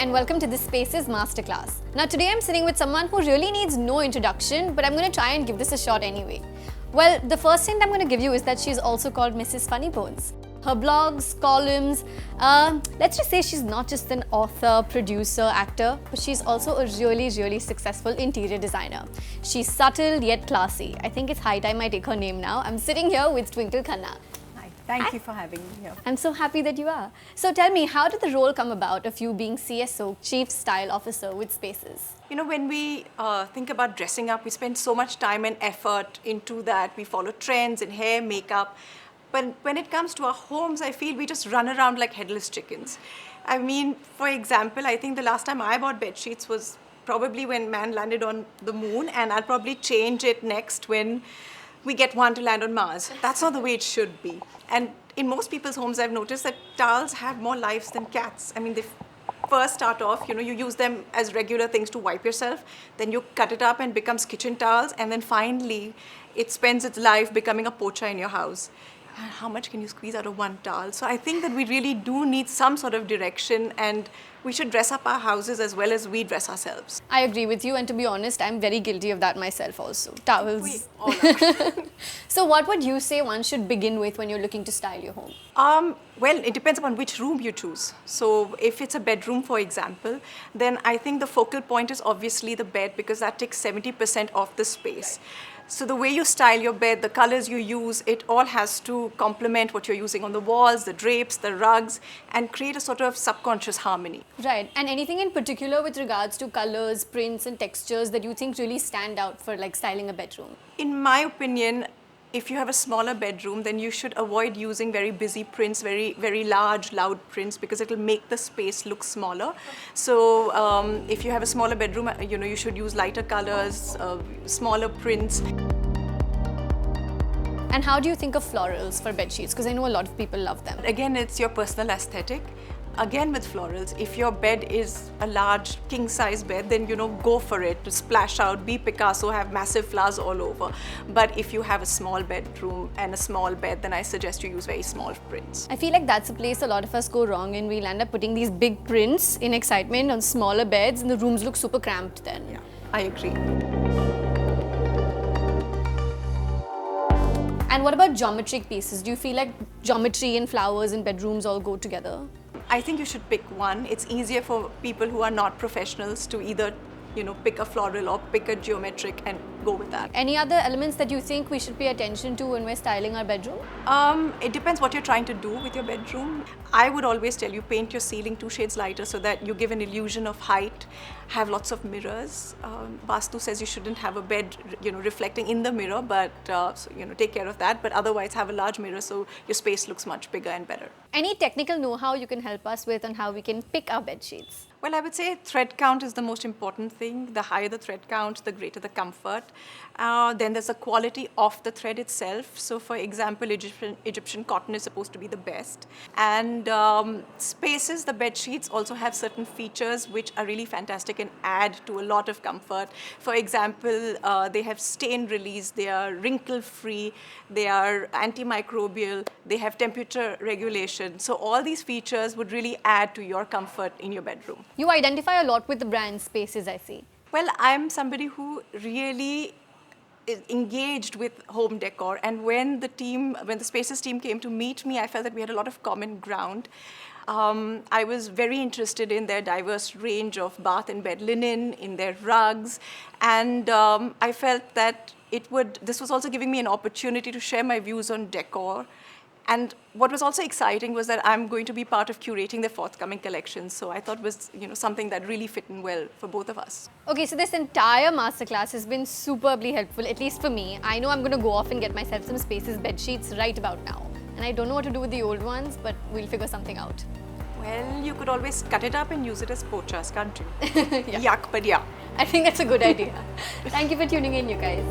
and welcome to this Spaces Masterclass. Now today I'm sitting with someone who really needs no introduction, but I'm going to try and give this a shot anyway. Well, the first thing I'm going to give you is that she's also called Mrs Funnybones. Her blogs, columns, let's just say she's not just an author, producer, actor, but she's also a really successful interior designer. She's subtle yet classy. I think it's high time I take her name now. I'm sitting here with Twinkle Khanna. Hi, thank you for having me here. I'm so happy that you are. So tell me, how did the role come about of you being CSO, Chief Style Officer with Spaces? You know, when we think about dressing up, we spend so much time and effort into that. We follow trends in hair, makeup. But when it comes to our homes, I feel we just run around like headless chickens. I mean, for example, I think the last time I bought bed sheets was probably when man landed on the moon, and I'll probably change it next when we get one to land on Mars. That's not the way it should be. And in most people's homes, I've noticed that towels have more lives than cats. I mean, they first start off, you use them as regular things to wipe yourself, then you cut it up and becomes kitchen towels, and then finally it spends its life becoming a pocha in your house. How much can you squeeze out of one towel? So I think that we really do need some sort of direction, and we should dress up our houses as well as we dress ourselves. I agree with you, and to be honest, I'm very guilty of that myself also. Towels. We all are. So what would you say one should begin with when you're looking to style your home? Well, it depends upon which room you choose. So if it's a bedroom, for example, then I think the focal point is obviously the bed, because that takes 70% of the space. Right. So the way you style your bed, the colors you use, it all has to complement what you're using on the walls, the drapes, the rugs, and create a sort of subconscious harmony. Right. And anything in particular with regards to colors, prints, and textures that you think really stand out for like styling a bedroom? In my opinion, if you have a smaller bedroom, then you should avoid using very busy prints, very large, loud prints, because it'll make the space look smaller. So if you have a smaller bedroom, you should use lighter colors, smaller prints. And how do you think of florals for bed sheets? Because I know a lot of people love them. Again, it's your personal aesthetic. Again, with florals, if your bed is a large king-size bed, then go for it, to splash out, be Picasso, have massive flowers all over. But if you have a small bedroom and a small bed, then I suggest you use very small prints. I feel like that's a place a lot of us go wrong, and we'll end up putting these big prints in excitement on smaller beds, and the rooms look super cramped then. Yeah, I agree. And what about geometric pieces? Do you feel like geometry and flowers in bedrooms all go together? I think you should pick one. It's easier for people who are not professionals to either, pick a floral or pick a geometric and go with that. Any other elements that you think we should pay attention to when we're styling our bedroom? It depends what you're trying to do with your bedroom. I would always tell you, paint your ceiling 2 shades lighter so that you give an illusion of height. Have lots of mirrors. Vastu says you shouldn't have a bed, reflecting in the mirror, but take care of that. But otherwise, have a large mirror so your space looks much bigger and better. Any technical know-how you can help us with on how we can pick our bed sheets? Well, I would say thread count is the most important thing. The higher the thread count, the greater the comfort. Then there's the quality of the thread itself. So, for example, Egyptian cotton is supposed to be the best. And Spaces, the bed sheets, also have certain features which are really fantastic and add to a lot of comfort. For example, they have stain release, they are wrinkle-free, they are antimicrobial, they have temperature regulation. So all these features would really add to your comfort in your bedroom. You identify a lot with the brand Spaces, I see. Well, I'm somebody who really is engaged with home decor, and when the Spaces team came to meet me, I felt that we had a lot of common ground. I was very interested in their diverse range of bath and bed linen, in their rugs, and I felt that this was also giving me an opportunity to share my views on decor. And what was also exciting was that I'm going to be part of curating the forthcoming collections. So I thought it was something that really fit in well for both of us. Okay, so this entire masterclass has been superbly helpful, at least for me. I know I'm going to go off and get myself some Spaces bed sheets right about now. And I don't know what to do with the old ones, but we'll figure something out. Well, you could always cut it up and use it as pochas, can't you? Yeah. Yuck, but yeah. I think that's a good idea. Thank you for tuning in, you guys.